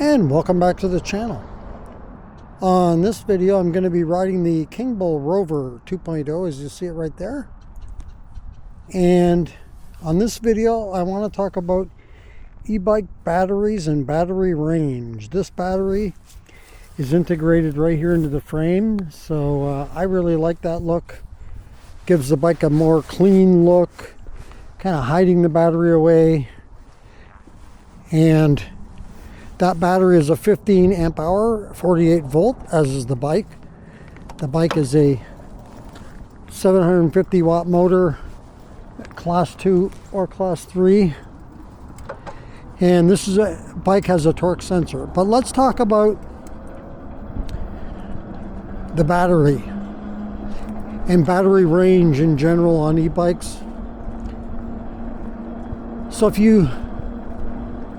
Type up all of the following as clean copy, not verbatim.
And welcome back to the channel. On this video I'm going to be riding the King Bull Rover 2.0, as you see it right there. And on this video I want to talk about e-bike batteries and battery range. This battery is integrated right here into the frame, so I really like that look. Gives the bike a more clean look, kind of hiding the battery away. And that battery is a 15 amp hour, 48 volt, as is the bike. The bike is a 750 watt motor, class 2 or class 3. And this is a bike has a torque sensor. But let's talk about the battery and battery range in general on e-bikes. So if you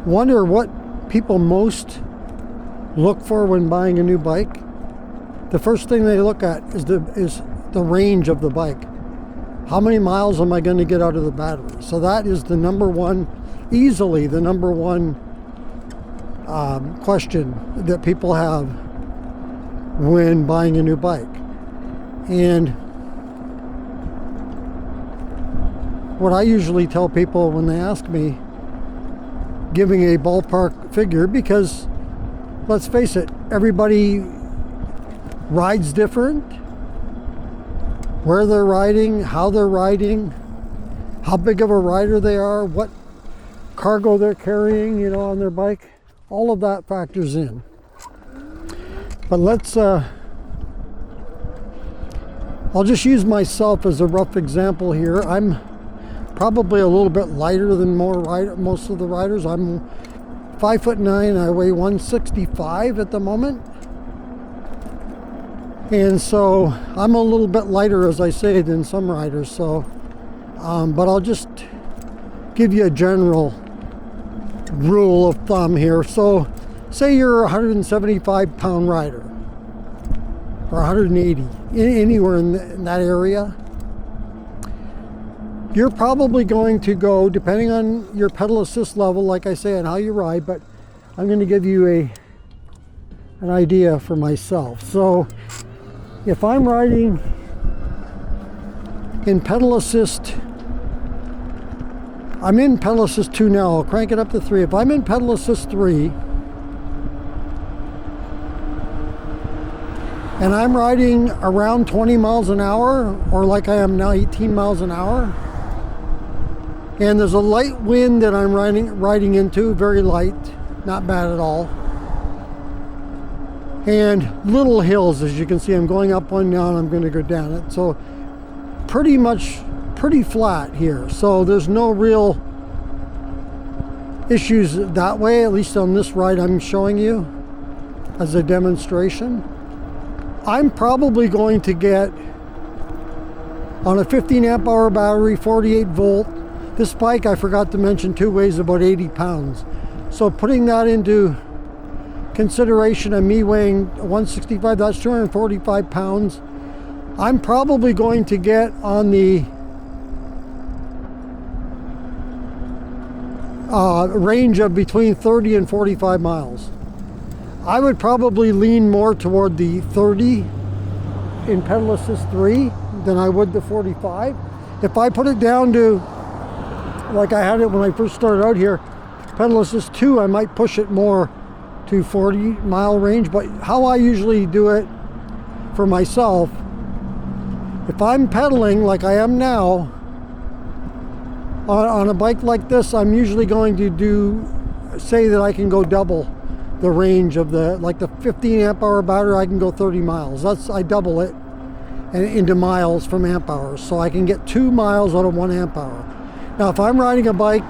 wonder what people most look for when buying a new bike, the first thing they look at is the range of the bike. How many miles am I going to get out of the battery? So that is the number one, easily the number one question that people have when buying a new bike. And what I usually tell people when they ask me, giving a ballpark figure, because let's face it, everybody rides different. Where they're riding, how they're riding, how big of a rider they are, what cargo they're carrying, on their bike, all of that factors in. But let's I'll just use myself as a rough example here. I'm probably a little bit lighter than most of the riders. I'm 5'9", I weigh 165 at the moment. And so I'm a little bit lighter, as I say, than some riders. So, but I'll just give you a general rule of thumb here. So say you're a 175 pound rider, or 180, anywhere in that area. You're probably going to go, depending on your pedal assist level, like I say, and how you ride, but I'm going to give you an idea for myself. So if I'm riding in pedal assist, I'm in pedal assist 2 now, I'll crank it up to 3. If I'm in pedal assist 3, and I'm riding around 20 miles an hour, or like I am now, 18 miles an hour, and there's a light wind that I'm riding into, very light, not bad at all. And little hills, as you can see, I'm going up one now and I'm going to go down it. So pretty flat here. So there's no real issues that way, at least on this ride I'm showing you as a demonstration. I'm probably going to get, on a 15 amp hour battery, 48 volt, this bike, I forgot to mention too, weighs about 80 pounds. So putting that into consideration of me weighing 165, that's 245 pounds. I'm probably going to get on the range of between 30 and 45 miles. I would probably lean more toward the 30 in pedal assist 3 than I would the 45. If I put it down to, like I had it when I first started out here, pedal assist 2, I might push it more to 40 mile range. But how I usually do it for myself, if I'm pedaling like I am now on a bike like this, I'm usually going to say that I can go double the range of like the 15 amp hour battery. I can go 30 miles. I double it and into miles from amp hours, so I can get 2 miles out of 1 amp hour. Now, if I'm riding a bike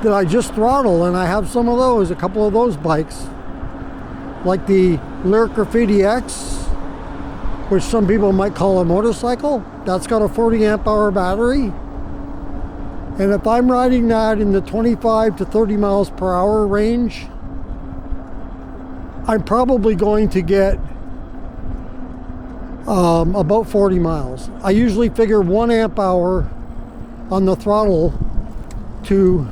that I just throttle, and I have some of those, a couple of those bikes, like the Lyric Graffiti X, which some people might call a motorcycle, that's got a 40 amp hour battery. And if I'm riding that in the 25 to 30 miles per hour range, I'm probably going to get about 40 miles. I usually figure 1 amp hour on the throttle to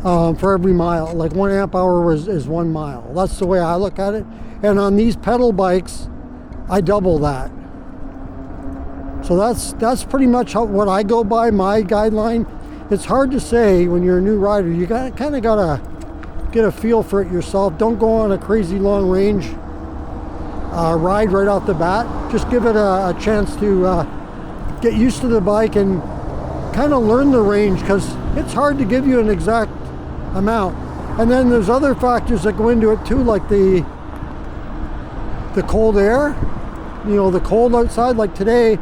for every mile. Like 1 amp hour is 1 mile. That's the way I look at it. And on these pedal bikes, I double that. So that's pretty much what I go by, my guideline. It's hard to say when you're a new rider. You kind of gotta get a feel for it yourself. Don't go on a crazy long range ride right off the bat. Just give it a chance to get used to the bike and kind of learn the range, because it's hard to give you an exact amount. And then there's other factors that go into it too, like the cold air, you know, the cold outside. Like today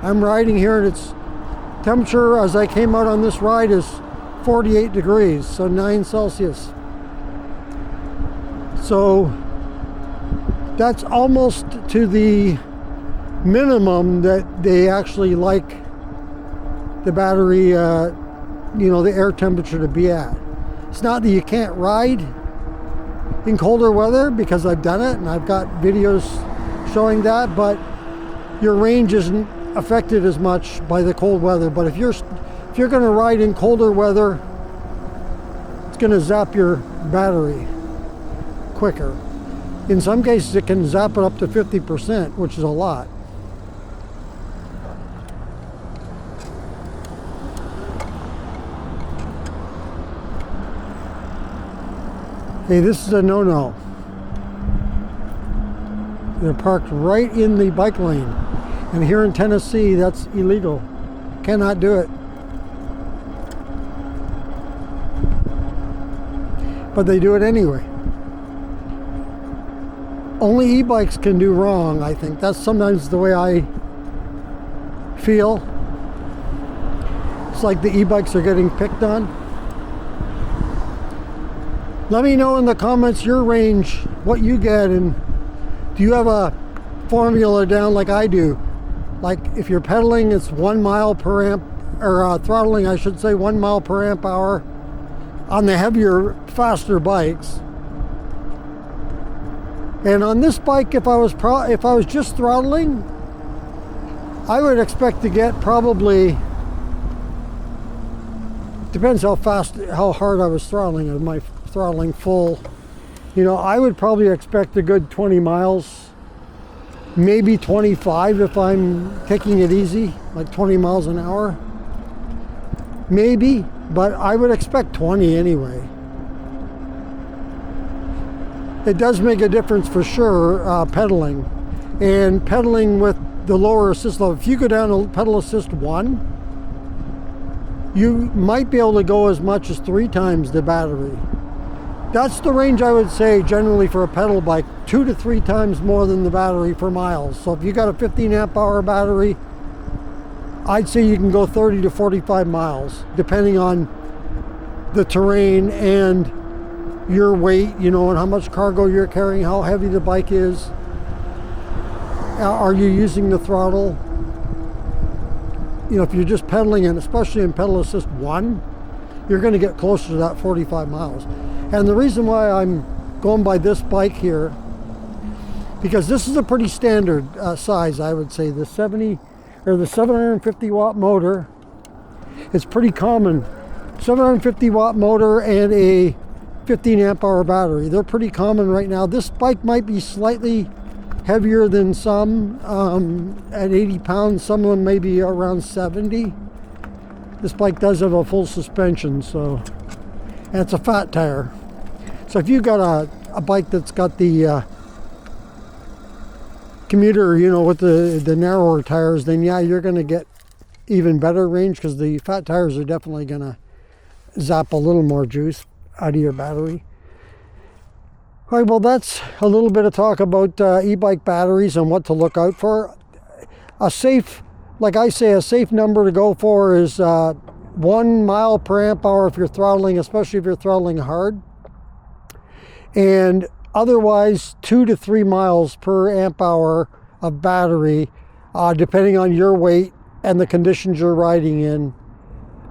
I'm riding here and it's temperature as I came out on this ride is 48 degrees, so 9 Celsius. So that's almost to the minimum that they actually like the battery, you know, the air temperature to be at. It's not that you can't ride in colder weather, because I've done it and I've got videos showing that, but your range isn't affected as much by the cold weather. But if you're going to ride in colder weather, it's going to zap your battery quicker. In some cases it can zap it up to 50%, which is a lot. Hey, this is a no-no. They're parked right in the bike lane. And here in Tennessee, that's illegal. Cannot do it. But they do it anyway. Only e-bikes can do wrong, I think. That's sometimes the way I feel. It's like the e-bikes are getting picked on. Let me know in the comments your range, what you get, and do you have a formula down like I do? Like if you're pedaling, it's 1 mile per amp, or throttling, I should say, 1 mile per amp hour on the heavier, faster bikes. And on this bike, if I was just throttling, I would expect to get probably, depends how hard I was throttling. Am I throttling full? You know, I would probably expect a good 20 miles, maybe 25 if I'm taking it easy, like 20 miles an hour. Maybe, but I would expect 20 anyway. It does make a difference for sure, pedaling. And pedaling with the lower assist level. If you go down to pedal assist 1, you might be able to go as much as 3 times the battery. That's the range I would say generally for a pedal bike, 2 to 3 times more than the battery for miles. So if you got a 15 amp hour battery, I'd say you can go 30 to 45 miles, depending on the terrain and your weight, you know, and how much cargo you're carrying, how heavy the bike is. Are you using the throttle? You know, if you're just pedaling, and especially in pedal assist 1, you're going to get closer to that 45 miles. And the reason why I'm going by this bike here, because this is a pretty standard size, I would say. The 750 watt motor is pretty common. 750 watt motor and a 15 amp hour battery. They're pretty common right now. This bike might be slightly heavier than some, at 80 pounds. Some of them may be around 70. This bike does have a full suspension, so, and it's a fat tire. So if you've got a bike that's got the commuter, you know, with the narrower tires, then yeah, you're going to get even better range, because the fat tires are definitely going to zap a little more juice out of your battery. All right, well, that's a little bit of talk about e-bike batteries and what to look out for. A safe, like I say, a safe number to go for is 1 mile per amp hour if you're throttling, especially if you're throttling hard. And otherwise 2 to 3 miles per amp hour of battery, depending on your weight and the conditions you're riding in.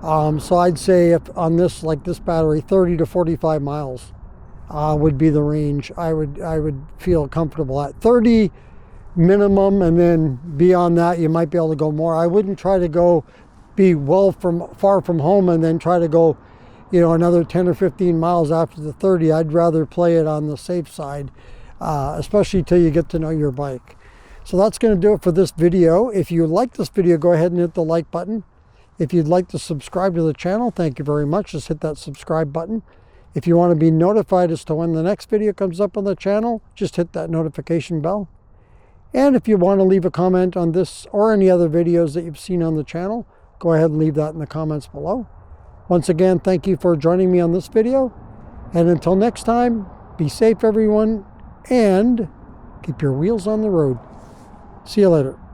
So I'd say if on this, like this battery, 30 to 45 miles would be the range I would feel comfortable at. 30 minimum, and then beyond that you might be able to go more. I wouldn't try to go be far from home and then try to go you know, another 10 or 15 miles after the 30. I'd rather play it on the safe side, especially till you get to know your bike. So that's going to do it for this video. If you like this video, go ahead and hit the like button. If you'd like to subscribe to the channel, thank you very much. Just hit that subscribe button. If you want to be notified as to when the next video comes up on the channel, just hit that notification bell. And if you want to leave a comment on this or any other videos that you've seen on the channel, go ahead and leave that in the comments below. Once again, thank you for joining me on this video. And until next time, be safe everyone, and keep your wheels on the road. See you later.